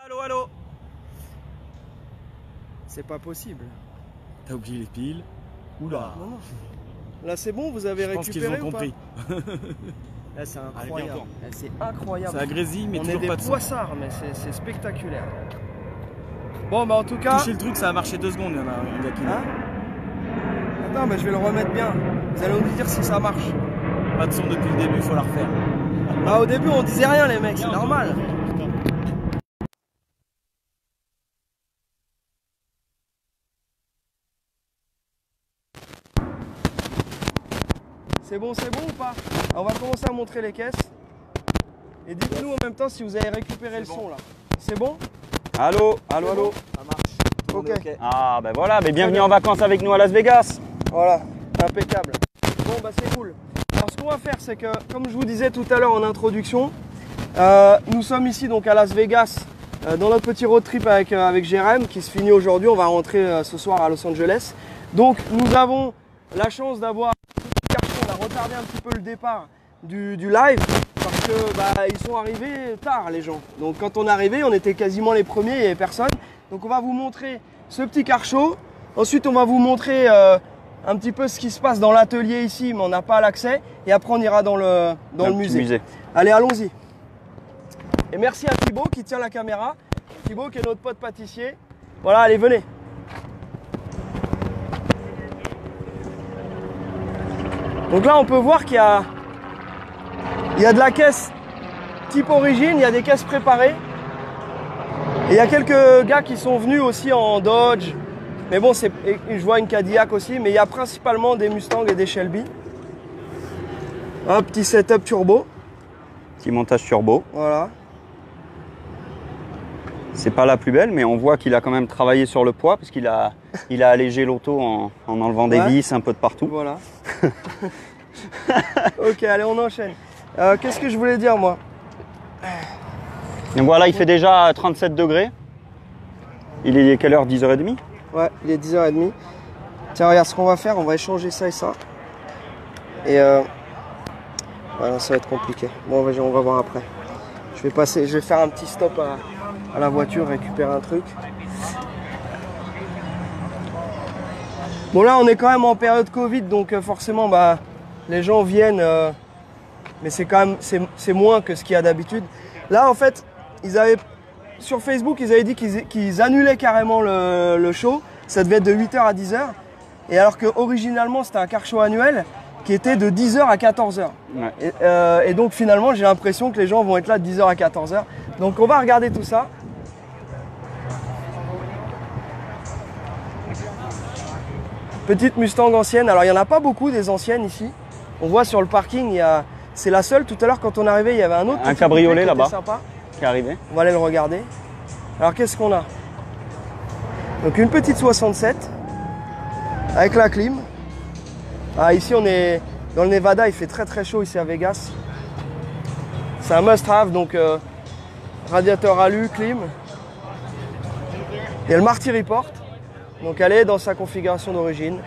Allô, allô. C'est pas possible. T'as oublié les piles. Oula. Non, non. Là c'est bon, vous avez récupéré. Je pense qu'ils ont compris. Là c'est incroyable. C'est incroyable. Ça grésille mais on toujours est pas des de son. poissards, mais c'est spectaculaire. Bon bah en tout cas. Toucher le truc, ça a marché 2 secondes. Il y en a un gars qui hein. Attends, mais je vais le remettre bien. Vous allez nous dire si ça marche. Pas de son depuis le début, faut la refaire. Bah au début on disait rien les mecs, c'est normal. C'est bon ou pas? Alors, on va commencer à montrer les caisses. Et dites-nous en même temps si vous avez récupéré le son là. C'est bon? Allô, allô, allô. Ça marche. Ok. Ah ben voilà, mais bienvenue en vacances avec nous à Las Vegas. Voilà, impeccable. Bon bah c'est cool. Alors ce qu'on va faire c'est que, comme je vous disais tout à l'heure en introduction, nous sommes ici donc à Las Vegas dans notre petit road trip avec Jérém qui se finit aujourd'hui. On va rentrer ce soir à Los Angeles. Donc nous avons la chance d'avoir on a retardé un petit peu le départ du live parce que bah, ils sont arrivés tard les gens. Donc quand on est arrivé, on était quasiment les premiers, il n'y avait personne. Donc on va vous montrer ce petit car show. Ensuite on va vous montrer un petit peu ce qui se passe dans l'atelier ici, mais on n'a pas l'accès. Et après on ira dans le musée. Allez, allons-y. Et merci à Thibaut qui tient la caméra. Thibaut qui est notre pote pâtissier. Voilà, allez, venez. Donc là, on peut voir qu'il y a de la caisse type origine, il y a des caisses préparées. Et il y a quelques gars qui sont venus aussi en Dodge. Mais bon, je vois une Cadillac aussi, mais il y a principalement des Mustang et des Shelby. Un petit setup turbo. Petit montage turbo. Voilà. C'est pas la plus belle, mais on voit qu'il a quand même travaillé sur le poids parce qu'il a allégé l'auto en enlevant des vis un peu de partout. Voilà. Ok, allez, on enchaîne. Qu'est-ce que je voulais dire, moi? Donc voilà, il fait déjà 37 degrés. Il est quelle heure? 10h30? Ouais, il est 10h30. Tiens, regarde ce qu'on va faire. On va échanger ça et ça. Et voilà, ça va être compliqué. Bon, on va voir après. Je vais faire un petit stop à la voiture, récupérer un truc. Bon, là, on est quand même en période Covid, donc forcément, bah, les gens viennent, mais c'est quand même c'est moins que ce qu'il y a d'habitude. Là, en fait, sur Facebook, ils avaient dit qu'ils annulaient carrément le show. Ça devait être de 8h à 10h. Et alors que originalement, c'était un car show annuel qui était de 10h à 14h. Ouais. Et donc finalement, j'ai l'impression que les gens vont être là de 10h à 14h. Donc on va regarder tout ça. Petite Mustang ancienne. Alors il n'y en a pas beaucoup des anciennes ici. On voit sur le parking, c'est la seule. Tout à l'heure quand on est arrivé, il y avait un autre. Un cabriolet là-bas qui est arrivé. On va aller le regarder. Alors qu'est-ce qu'on a? Donc une petite 67 avec la clim. Ah, ici on est dans le Nevada, il fait très très chaud ici à Vegas. C'est un must-have, donc radiateur alu, clim. Il y a le Marty Report, donc elle est dans sa configuration d'origine.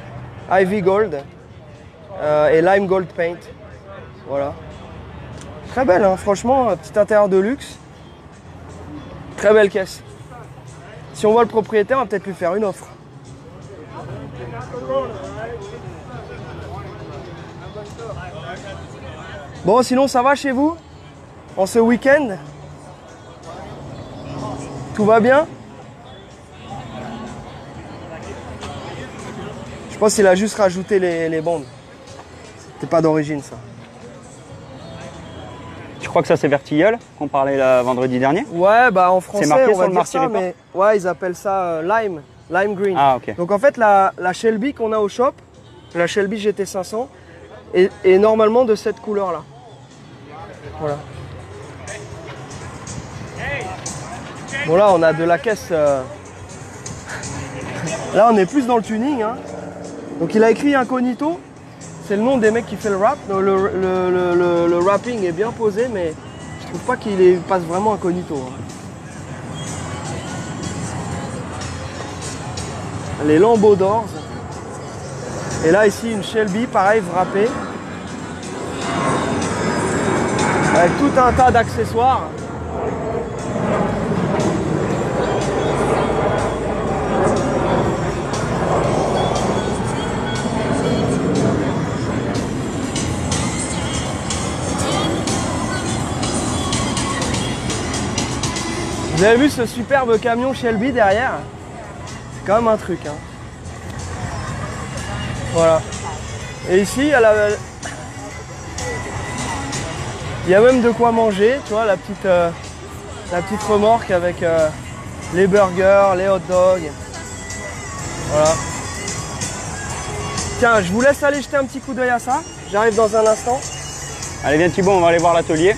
Ivy Gold et Lime Gold Paint. Voilà. Très belle, hein, franchement, petit intérieur de luxe. Très belle caisse. Si on voit le propriétaire, on va peut-être lui faire une offre. Bon, sinon ça va chez vous? En ce week-end? Tout va bien? Je pense qu'il a juste rajouté les bandes. C'était pas d'origine ça. Je crois que ça c'est Vertilleul qu'on parlait vendredi dernier. Ouais, bah en français marqué on va sur le dire ça, mais ouais, ils appellent ça lime green. Ah, ok. Donc en fait la Shelby qu'on a au shop, la Shelby GT500, est normalement de cette couleur là. Voilà. Bon là on a de la caisse. Là on est plus dans le tuning. Hein. Donc il a écrit Incognito. C'est le nom des mecs qui fait le rap. Le rapping est bien posé, mais je trouve pas qu'il passe vraiment Incognito. Hein. Les lambeaux d'or. Et là ici une Shelby, pareil, wrappée. Avec tout un tas d'accessoires. Vous avez vu ce superbe camion Shelby derrière? C'est quand même un truc. Hein. Voilà. Et ici, il y a même de quoi manger, tu vois, la petite remorque avec les burgers, les hot dogs. Voilà. Tiens, je vous laisse aller jeter un petit coup d'œil à ça. J'arrive dans un instant. Allez, viens Thibaut, on va aller voir l'atelier.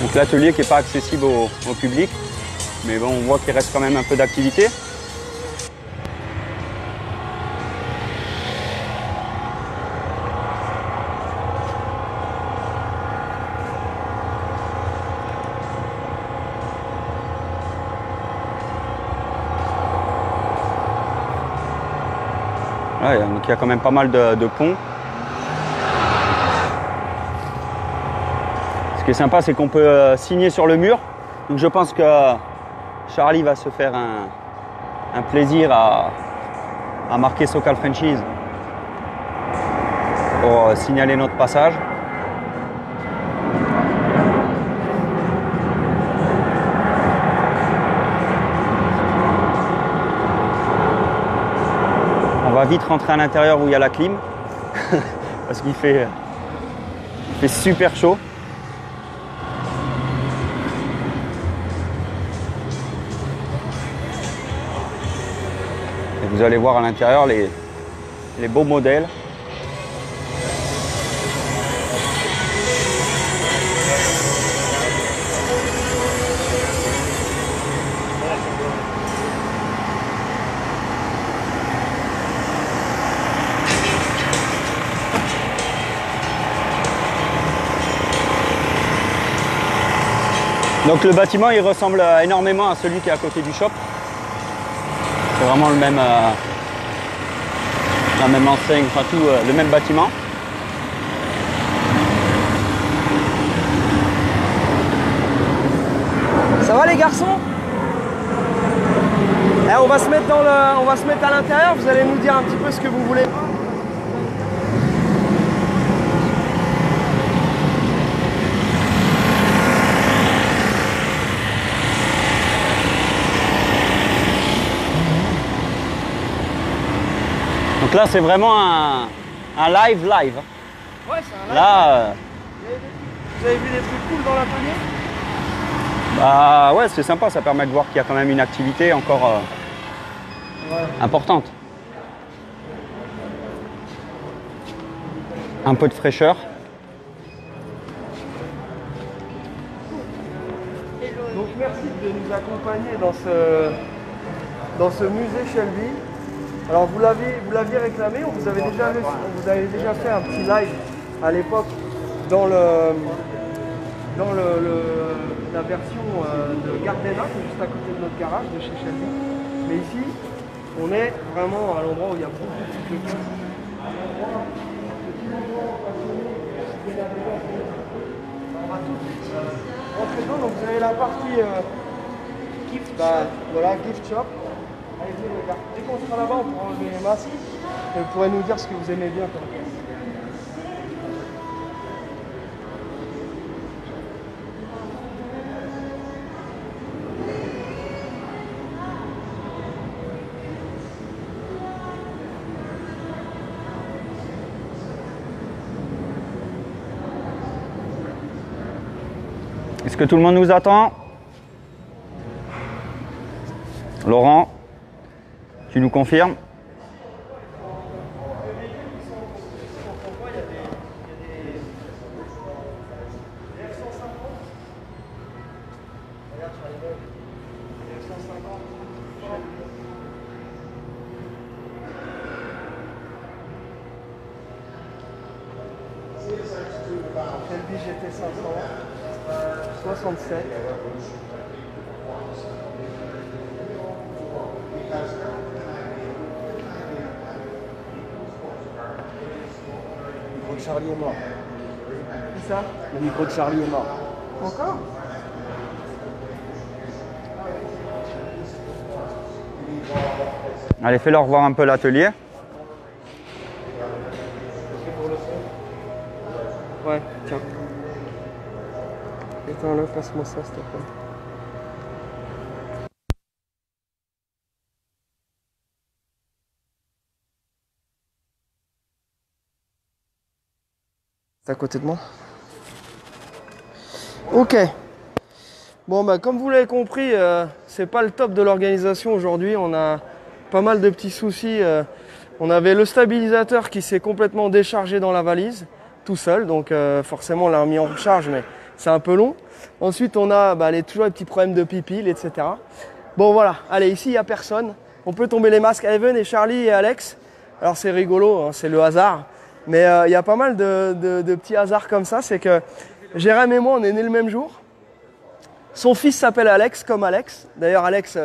Donc l'atelier qui n'est pas accessible au public, mais bon, on voit qu'il reste quand même un peu d'activité. Ouais, donc il y a quand même pas mal de ponts. Ce qui est sympa, c'est qu'on peut signer sur le mur. Donc je pense que Charlie va se faire un plaisir à marquer SoCal Franchise pour signaler notre passage. On va vite rentrer à l'intérieur où il y a la clim parce qu'il fait super chaud. Et vous allez voir à l'intérieur les beaux modèles. Donc le bâtiment il ressemble énormément à celui qui est à côté du shop. C'est vraiment la même enseigne, enfin tout le même bâtiment. Ça va les garçons? On va se mettre à l'intérieur, vous allez nous dire un petit peu ce que vous voulez. Donc là c'est vraiment un live. Ouais, c'est un live. Là, vous avez vu des trucs cool dans l'atelier? bah ouais, c'est sympa, ça permet de voir qu'il y a quand même une activité encore importante. Un peu de fraîcheur. Donc merci de nous accompagner dans ce musée Shelby. Alors vous l'aviez réclamé, on vous avait déjà fait un petit live à l'époque dans la version de Gardena, qui est juste à côté de notre garage de chez Shelby. Mais ici, on est vraiment à l'endroit où il y a beaucoup de choses. On va tout de suite rentrer dedans. Donc vous avez la partie gift, gift shop. Allez, venez les gars. Dès qu'on sera là-bas, on pourra enlever les masques et vous pourrez nous dire ce que vous aimez bien comme pièce. Est-ce que tout le monde nous attend? Laurent, tu nous confirmes? Shelby GT 500, 67. Le micro de Charlie est mort. Qui ça? Le micro de Charlie est mort. Encore? Allez, fais-leur voir un peu l'atelier. Ouais, tiens. Éteins-le, passe-moi ça, s'il te plaît. C'est à côté de moi. Ok. Bon, bah, comme vous l'avez compris, c'est pas le top de l'organisation aujourd'hui. On a pas mal de petits soucis. On avait le stabilisateur qui s'est complètement déchargé dans la valise, tout seul. Donc, forcément, on l'a remis en recharge, mais c'est un peu long. Ensuite, on a toujours les petits problèmes de piles, etc. Bon, voilà. Allez, ici, il n'y a personne. On peut tomber les masques. Evan et Charlie et Alex. Alors, c'est rigolo, hein, c'est le hasard. Mais il y a pas mal de petits hasards comme ça. C'est que Jérém et moi, on est nés le même jour. Son fils s'appelle Alex, comme Alex. D'ailleurs, Alex,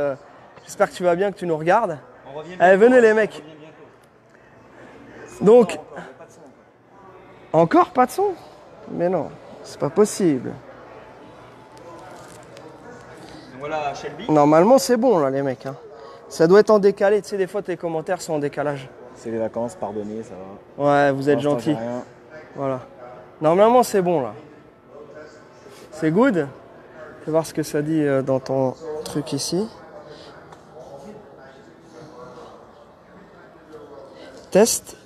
j'espère que tu vas bien, que tu nous regardes. Allez, venez les mecs. Donc, encore pas de son? Mais non, c'est pas possible. Voilà Shelby. Normalement, c'est bon là, les mecs. Hein. Ça doit être en décalé. Tu sais, des fois, tes commentaires sont en décalage. C'est les vacances, pardonnez, ça va. Ouais, vous êtes gentils. Voilà. Normalement, c'est bon là. C'est good. Je vais voir ce que ça dit dans ton truc ici. Test.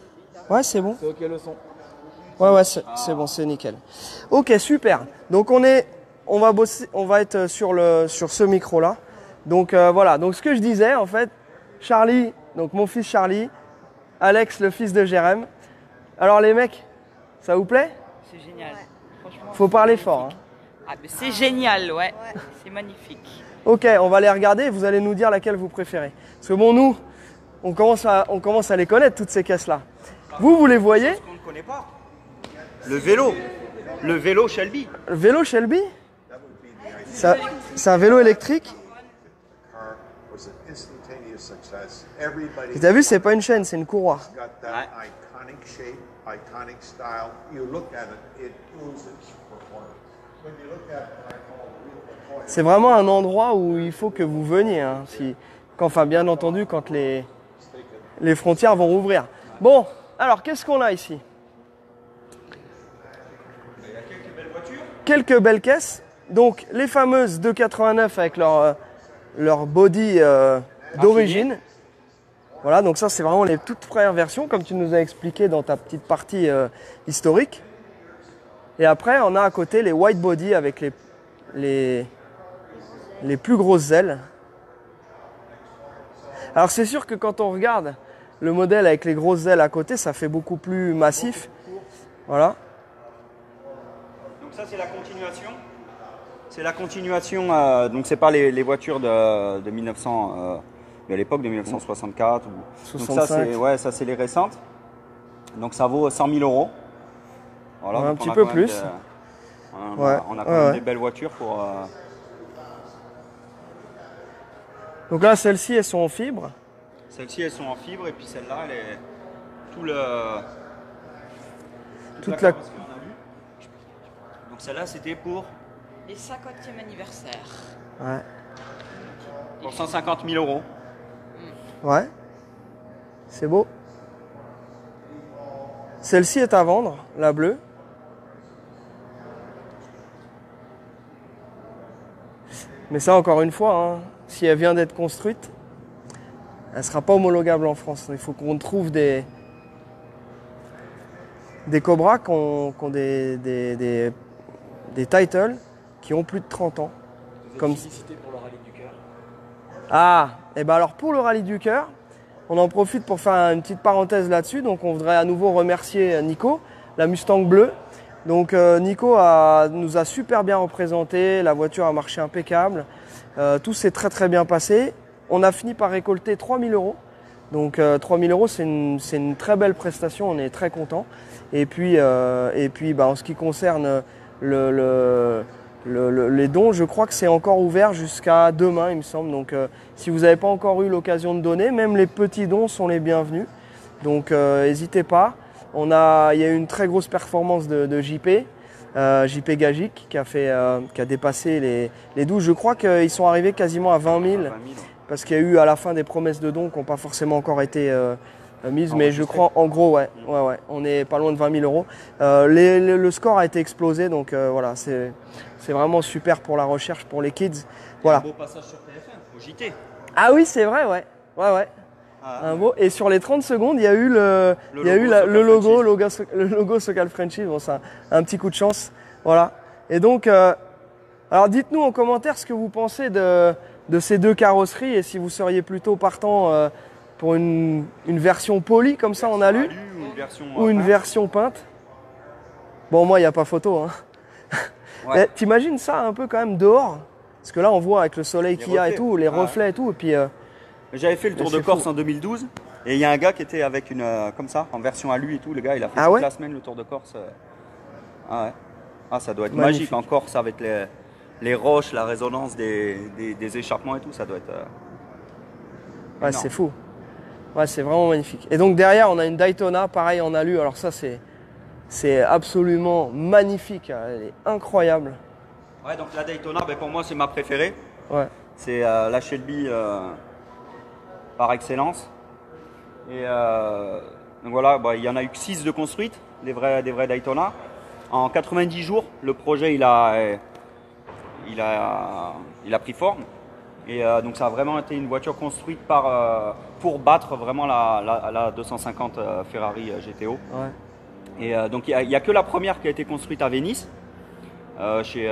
Ouais, c'est bon. C'est ok le son. Ouais, c'est bon, c'est nickel. Ok, super. Donc on va bosser, on va être sur ce micro là. Donc voilà. Donc ce que je disais en fait, Charlie, donc mon fils Charlie, Alex, le fils de Jérém. Alors les mecs, ça vous plaît? C'est génial. Franchement, faut parler fort. Hein. Ah, c'est génial, ouais. C'est magnifique. Ok, on va les regarder et vous allez nous dire laquelle vous préférez. Parce que bon, nous, on commence à les connaître, toutes ces caisses-là. Vous les voyez? On ne connaît pas. Le vélo. Le vélo Shelby. Le vélo Shelby? C'est un vélo électrique? Et t'as vu, c'est pas une chaîne, c'est une courroie. C'est vraiment un endroit où il faut que vous veniez. Hein, enfin, bien entendu, quand les frontières vont rouvrir. Bon, alors, qu'est-ce qu'on a ici? Il y a quelques belles voitures. Quelques belles caisses. Donc, les fameuses 289 avec leur body d'origine. Voilà, donc ça, c'est vraiment les toutes premières versions, comme tu nous as expliqué dans ta petite partie historique. Et après, on a à côté les white body avec les plus grosses ailes. Alors c'est sûr que quand on regarde le modèle avec les grosses ailes à côté, ça fait beaucoup plus massif. Voilà. Donc ça c'est la continuation. C'est la continuation, donc c'est pas les voitures de 1900, de l'époque de 1964. Donc ça c'est les récentes. Donc ça vaut 100 000 €. Voilà, un petit peu plus. On a quand même des belles voitures pour... Donc là, celles-ci, elles sont en fibre. Celles-ci, elles sont en fibre et puis celle-là, elle est toute la carrosserie, on a vu. Donc celle-là, c'était pour... Les 50e anniversaire. Ouais. Pour 150 000 €. Ouais. C'est beau. Celle-ci est à vendre, la bleue. Mais ça, encore une fois, hein, si elle vient d'être construite, elle ne sera pas homologable en France. Il faut qu'on trouve des Cobras qui ont des titles qui ont plus de 30 ans. Comme félicité pour le rallye du cœur. Ah, et ben alors pour le rallye du cœur, on en profite pour faire une petite parenthèse là-dessus. Donc on voudrait à nouveau remercier Nico, la Mustang bleue. Donc Nico nous a super bien représenté, la voiture a marché impeccable, tout s'est très très bien passé. On a fini par récolter 3 000 €. Donc 3 000 €, c'est une très belle prestation, on est très content. Et puis en ce qui concerne les dons, je crois que c'est encore ouvert jusqu'à demain, il me semble. Donc si vous n'avez pas encore eu l'occasion de donner, même les petits dons sont les bienvenus. Donc n'hésitez pas. Il y a eu une très grosse performance de JP Gagic qui a dépassé les 12. Je crois qu'ils sont arrivés quasiment à 20 000 parce qu'il y a eu à la fin des promesses de dons qui n'ont pas forcément encore été mise, mais je crois en gros, ouais, on est pas loin de 20 000 euros. Le score a été explosé, donc voilà, c'est vraiment super pour la recherche, pour les kids. Voilà. Un beau passage sur TF1, au JT. Ah oui, c'est vrai, ouais. Un beau. Et sur les 30 secondes, il y a eu le logo Sokal Friendship. Bon, c'est un petit coup de chance. Voilà. Et donc, alors dites-nous en commentaire ce que vous pensez de ces deux carrosseries et si vous seriez plutôt partant pour une version polie comme ça en alu ou une version peinte. Bon, moi, il n'y a pas photo. Hein. Ouais. T'imagines ça un peu quand même dehors? Parce que là, on voit avec le soleil qu'il y a et tout, les reflets et tout. Et puis, j'avais fait le Tour de Corse en 2012 et il y a un gars qui était avec une comme ça, en version alu et tout. Le gars, il a fait toute la semaine le Tour de Corse. Ah ouais. Ah, ça doit être magique en Corse avec les roches, la résonance des échappements et tout. Ça doit être. Ouais, c'est fou. Ouais, c'est vraiment magnifique. Et donc derrière, on a une Daytona, pareil en alu. Alors ça, c'est absolument magnifique. Elle est incroyable. Ouais, donc la Daytona, ben, pour moi, c'est ma préférée. Ouais. C'est la Shelby par excellence. Et donc voilà, bah, il y en a eu que 6 de construites, des vrais Daytona. En 90 jours, le projet il a pris forme. Et donc ça a vraiment été une voiture construite pour battre vraiment la 250 Ferrari GTO. Ouais. Et donc il n'y a que la première qui a été construite à Venise, chez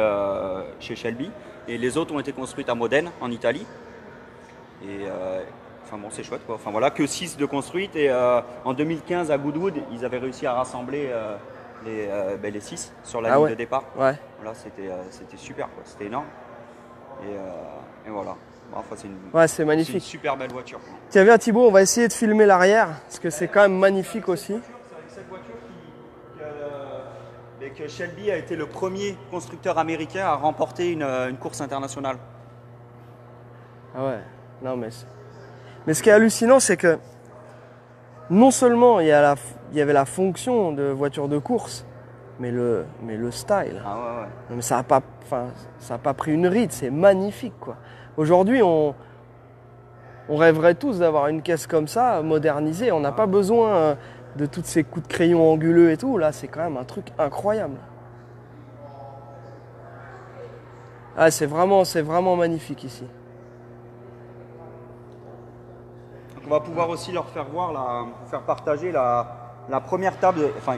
Shelby. Et les autres ont été construites à Modène, en Italie. Et enfin bon, c'est chouette quoi. Enfin voilà, que 6 de construites. Et en 2015 à Goodwood, ils avaient réussi à rassembler les 6 sur la ligne de départ. Ouais. Voilà, c'était super quoi. C'était énorme. Et voilà. Enfin, c'est magnifique. C'est une super belle voiture. Tiens, viens Thibaut, on va essayer de filmer l'arrière, parce que c'est quand même magnifique aussi. C'est avec cette voiture que Shelby a été le premier constructeur américain à remporter une course internationale. Ah ouais, non mais ce qui est hallucinant, c'est que non seulement il y avait la fonction de voiture de course, mais le style. Ah ouais. Non, mais ça a pas pris une ride, c'est magnifique quoi. Aujourd'hui, on rêverait tous d'avoir une caisse comme ça, modernisée. On n'a pas besoin de tous ces coups de crayon anguleux et tout. Là, c'est quand même un truc incroyable. Ah, c'est vraiment magnifique ici. Donc on va pouvoir aussi leur faire voir, faire partager la première table. Enfin,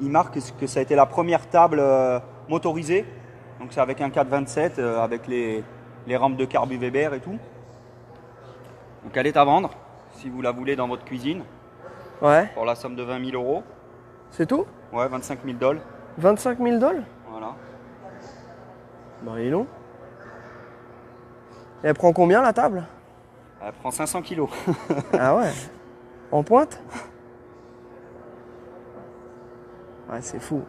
il marque que ça a été la première table motorisée. Donc c'est avec un 427, avec les rampes de carbu Weber et tout. Donc elle est à vendre si vous la voulez dans votre cuisine. Ouais. Pour la somme de 20 000 euros. C'est tout? Ouais, 25 000 $. 25 000 $? Voilà. Bah il est long. Et elle prend combien la table? Elle prend 500 kilos. Ah ouais. En pointe? Ouais, c'est fou.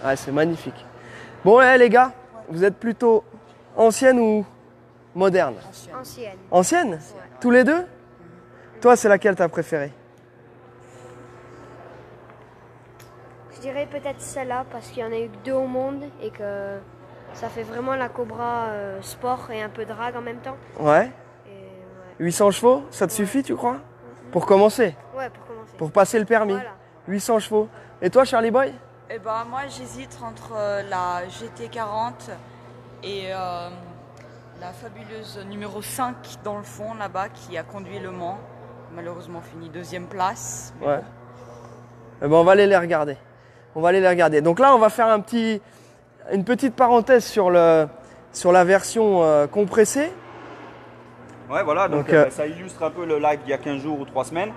Ah, c'est magnifique. Bon, les gars, vous êtes plutôt ancienne ou moderne? Ancienne. Ancienne? Ouais. Tous les deux? Toi, c'est laquelle t'as préférée? Je dirais peut-être celle-là parce qu'il y en a eu que 2 au monde et que ça fait vraiment la Cobra sport et un peu drag en même temps. Ouais. 800 chevaux, ça te suffit, tu crois? Pour commencer? Ouais, pour commencer. Pour passer le permis. Voilà. 800 chevaux. Et toi, Charlie Boy? Eh ben, moi, j'hésite entre la GT40 et la fabuleuse numéro 5 dans le fond, là-bas, qui a conduit Le Mans. Malheureusement fini 2e place. Ouais. Eh ben, on va aller les regarder. Donc là, on va faire une petite parenthèse sur la version compressée. Ouais, voilà, donc ça illustre un peu le live d'il y a 15 jours ou 3 semaines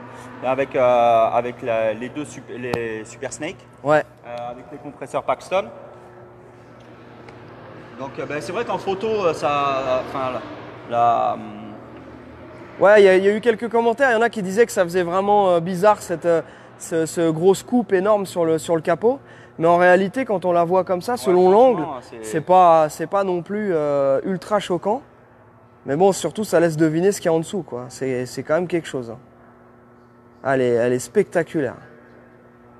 avec les Super Snake, ouais. Avec les compresseurs Paxton. Donc c'est vrai qu'en photo, ouais, il y a eu quelques commentaires, il y en a qui disaient que ça faisait vraiment bizarre ce gros scoop énorme sur le capot. Mais en réalité, quand on la voit comme ça, selon l'angle, c'est pas non plus ultra choquant. Mais bon, surtout, ça laisse deviner ce qu'il y a en dessous, quoi. C'est quand même quelque chose. Hein. Elle est spectaculaire.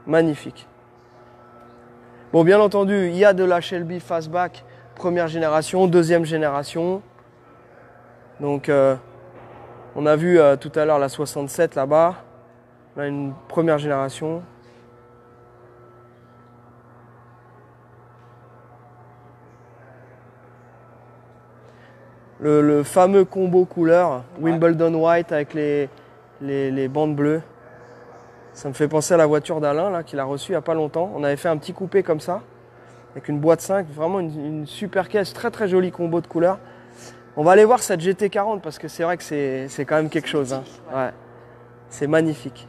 Magnifique. Bon, bien entendu, il y a de la Shelby Fastback, première génération, deuxième génération. Donc on a vu tout à l'heure la 67 là-bas. On a une première génération. Le fameux combo couleur Wimbledon White avec les bandes bleues. Ça me fait penser à la voiture d'Alain là qu'il a reçue il n'y a pas longtemps. On avait fait un petit coupé comme ça, avec une boîte 5, vraiment une super caisse, très très joli combo de couleurs. On va aller voir cette GT40 parce que c'est vrai que c'est quand même quelque chose. Hein. Ouais. C'est magnifique.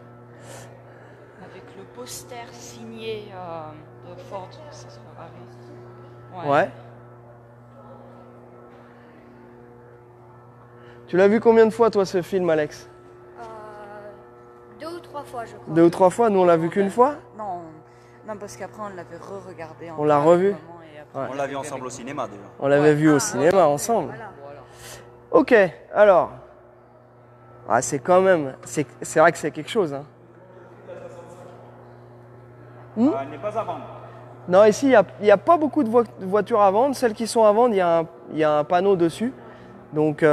Avec le poster signé de Ford, ça sera pareil. Ouais. Tu l'as vu combien de fois toi ce film, Alex? 2 ou 3 fois, je crois. 2 ou 3 fois? Nous on l'a vu qu'une fois? Non, parce qu'après on l'avait re-regardé. On l'a revu? Ouais. On l'a vu ensemble au cinéma déjà. On l'avait vu au cinéma ensemble. Voilà. Ok, alors. Ah, c'est quand même. C'est vrai que c'est quelque chose. Hein. Elle n'est pas à vendre. Non, ici il n'y a pas beaucoup de voitures à vendre. Celles qui sont à vendre, il y a un panneau dessus. Donc.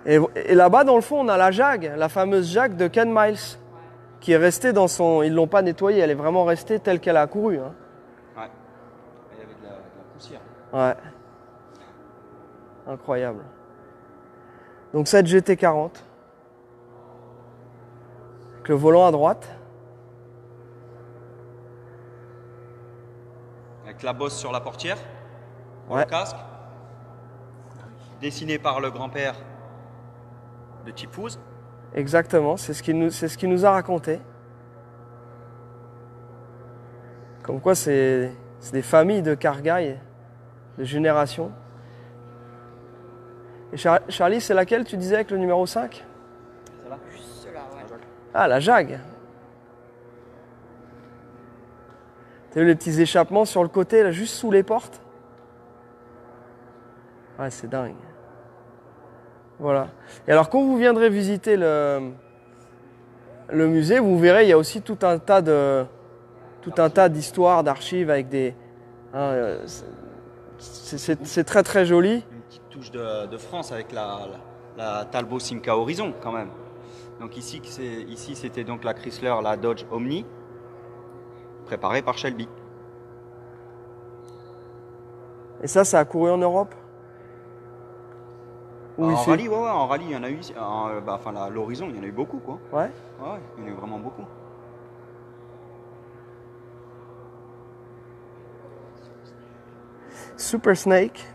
Et là-bas, dans le fond, on a la Jag, la fameuse Jag de Ken Miles, qui est restée dans son. Ils l'ont pas nettoyée, elle est vraiment restée telle qu'elle a couru. Hein. Ouais. Il y avait de la poussière. Ouais. Incroyable. Donc cette GT40. Avec le volant à droite. Avec la bosse sur la portière. Pour Ouais. le casque. Dessiné par le grand-père de Chip Foose. Exactement, c'est ce qu'il nous a raconté. Comme quoi c'est des familles de car guys, de génération. Et Charlie, c'est laquelle tu disais avec le numéro 5? Celle-là. Cela, ouais. Ah, la Jag. T'as vu les petits échappements sur le côté, là, juste sous les portes? Ouais, c'est dingue. Voilà. Et alors, quand vous viendrez visiter le musée, vous verrez, il y a aussi tout un tas d'histoires, d'archives avec des. Hein, c'est très très joli. Une petite touche de France avec la Talbot Simca Horizon quand même. Donc ici c'était donc la Chrysler, la Dodge Omni, préparée par Shelby. Et ça a couru en Europe? En rallye, en rallye, il y en a eu, l'Horizon, il y en a eu beaucoup, quoi. Ouais. Ouais, il y en a eu vraiment beaucoup. Super Snake.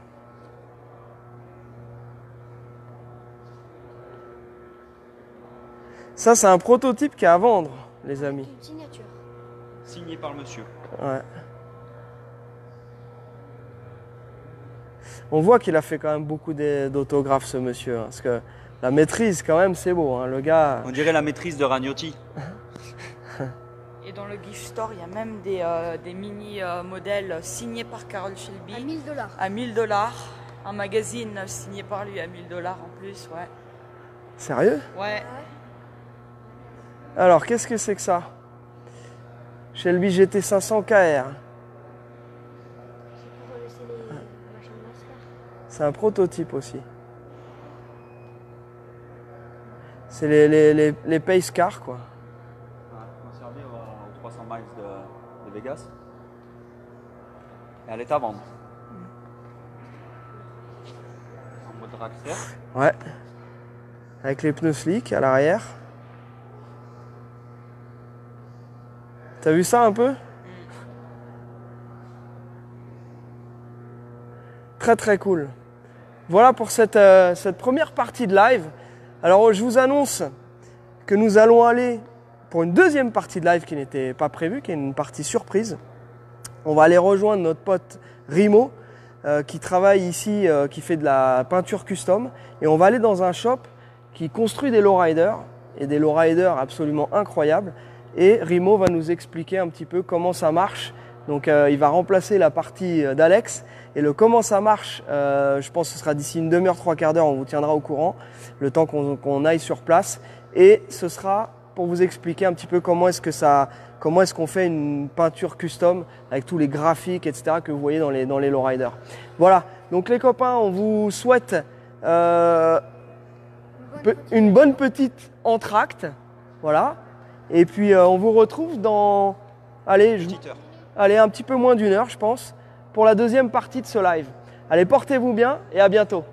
Ça, c'est un prototype qui est à vendre, les amis. Une signature. Signé par le monsieur. Ouais. On voit qu'il a fait quand même beaucoup d'autographes, ce monsieur. Hein, parce que la maîtrise, quand même, c'est beau. Hein, le gars. On dirait la maîtrise de Ragnotti. Et dans le gift store, il y a même des mini modèles signés par Carroll Shelby. À 1000 $. À 1000 $. Un magazine signé par lui à 1000 $ en plus, ouais. Sérieux? Ouais. Alors, qu'est-ce que c'est que ça? Shelby GT500 KR. C'est un prototype aussi. C'est les pace cars, quoi. Conservé aux 300 miles de Vegas. Et elle est à vendre. En mode dragster. Ouais. Avec les pneus slick à l'arrière. T'as vu ça un peu? Très très cool. Voilà pour cette première partie de live. Alors je vous annonce que nous allons aller pour une deuxième partie de live qui n'était pas prévue, qui est une partie surprise. On va aller rejoindre notre pote Rimo qui travaille ici, qui fait de la peinture custom. Et on va aller dans un shop qui construit des lowriders et des lowriders absolument incroyables. Et Rimo va nous expliquer un petit peu comment ça marche. Donc il va remplacer la partie d'Alex. Et le comment ça marche, je pense que ce sera d'ici une demi-heure, 3/4 d'heure, on vous tiendra au courant, le temps qu'on aille sur place. Et ce sera pour vous expliquer un petit peu comment est-ce qu'on fait une peinture custom avec tous les graphiques, etc. que vous voyez dans les lowriders. Voilà, Donc les copains, on vous souhaite une bonne petite entracte. Voilà. Et puis on vous retrouve dans allez, un petit peu moins d'1 heure, je pense, pour la deuxième partie de ce live. Allez, portez-vous bien et à bientôt.